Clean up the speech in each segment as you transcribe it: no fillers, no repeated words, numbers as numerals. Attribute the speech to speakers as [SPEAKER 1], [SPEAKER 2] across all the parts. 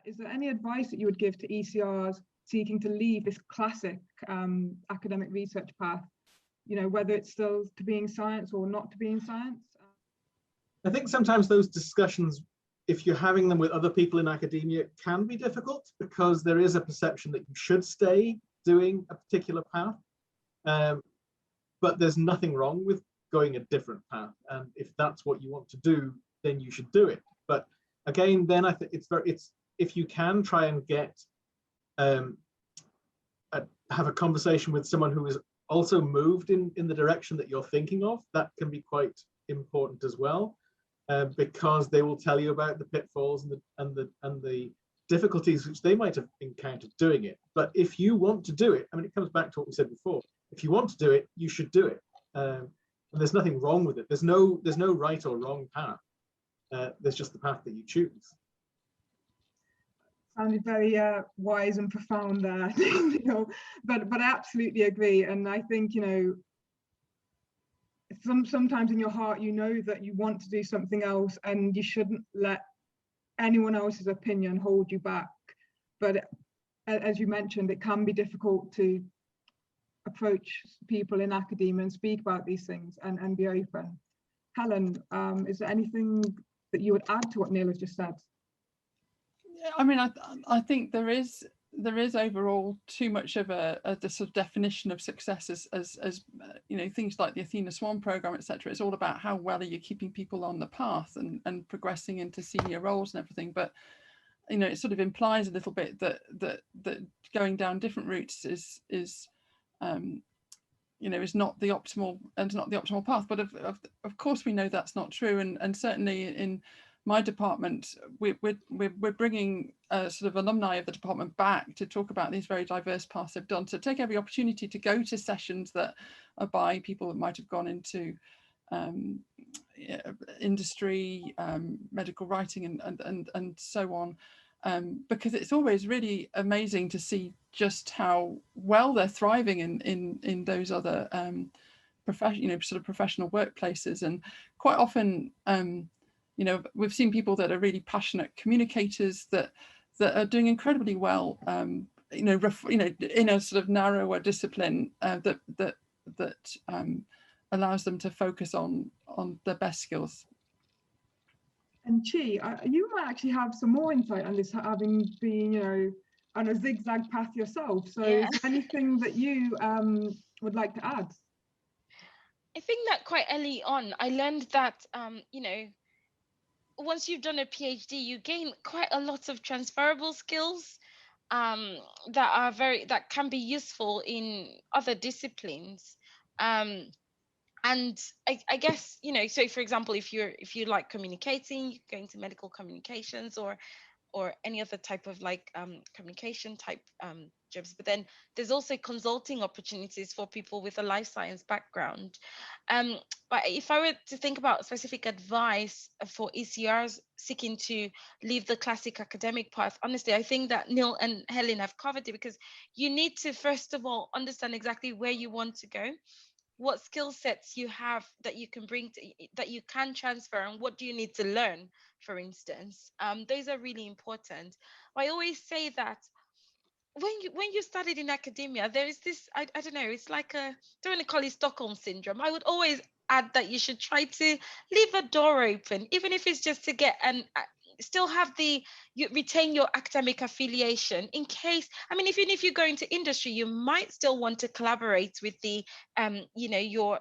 [SPEAKER 1] is there any advice that you would give to ECRs seeking to leave this classic academic research path, you know, whether it's still to being science or not to being science?
[SPEAKER 2] I think sometimes those discussions, if you're having them with other people in academia, can be difficult because there is a perception that you should stay doing a particular path. But there's nothing wrong with going a different path. And if that's what you want to do, then you should do it. But again, then I think it's if you can try and get have a conversation with someone who is also moved in the direction that you're thinking of, that can be quite important as well, because they will tell you about the pitfalls and the difficulties which they might have encountered doing it. But if you want to do it, I mean, it comes back to what we said before. If you want to do it, you should do it. And there's nothing wrong with it. There's no right or wrong path. There's just the path that you choose.
[SPEAKER 1] Sounded very wise and profound there, you know, but I absolutely agree. And I think, you know, sometimes in your heart, you know that you want to do something else, and you shouldn't let anyone else's opinion hold you back. But as you mentioned, it can be difficult to approach people in academia and speak about these things and be open. Helen, is there anything that you would add to what Neil has just said?
[SPEAKER 3] Yeah, I mean, I think there is overall too much of the sort of definition of success as you know, things like the Athena Swan program, etc. It's all about how well are you keeping people on the path and progressing into senior roles and everything. But you know, it sort of implies a little bit that going down different routes is you know, is not the optimal path. But of course we know that's not true, and certainly in my department, we're bringing sort of alumni of the department back to talk about these very diverse paths they've done. So take every opportunity to go to sessions that are by people that might have gone into industry, medical writing, and so on, because it's always really amazing to see just how well they're thriving in those other professional workplaces. And quite often, you know, we've seen people that are really passionate communicators that are doing incredibly well, you know, in a sort of narrower discipline that allows them to focus on their best skills.
[SPEAKER 1] And Chi, you might actually have some more insight on this, having been, you know, on a zigzag path yourself. So yeah. Is there anything that you would like to add?
[SPEAKER 4] I think that quite early on, I learned that, you know, once you've done a PhD, you gain quite a lot of transferable skills that can be useful in other disciplines. And I guess, you know, so for example, if you like communicating, you go into medical communications or any other type of like communication type jobs. But then there's also consulting opportunities for people with a life science background. But if I were to think about specific advice for ECRs seeking to leave the classic academic path, honestly, I think that Neil and Helen have covered it, because you need to, first of all, understand exactly where you want to go, what skill sets you have that you can bring that you can transfer, and what do you need to learn, for instance. Those are really important. I always say that when you studied in academia, there is this, I don't know, it's like I don't want to call it Stockholm syndrome. I would always add that you should try to leave a door open, even if it's just to get still have you retain your academic affiliation in case, I mean, even if you go into industry, you might still want to collaborate with the you know, your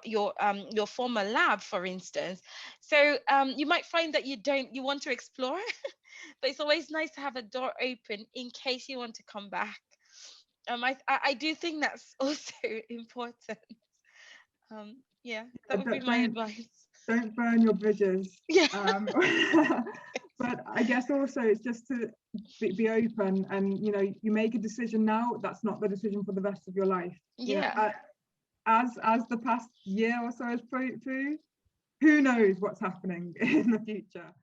[SPEAKER 4] former lab, for instance. So you might find that you want to explore but it's always nice to have a door open in case you want to come back. I do think that's also important. Yeah, that would be my advice.
[SPEAKER 1] Don't burn your bridges.
[SPEAKER 4] Yeah.
[SPEAKER 1] But I guess also it's just to be open, and you know, you make a decision now, that's not the decision for the rest of your life.
[SPEAKER 4] Yeah.
[SPEAKER 1] As the past year or so has proved, who knows what's happening in the future.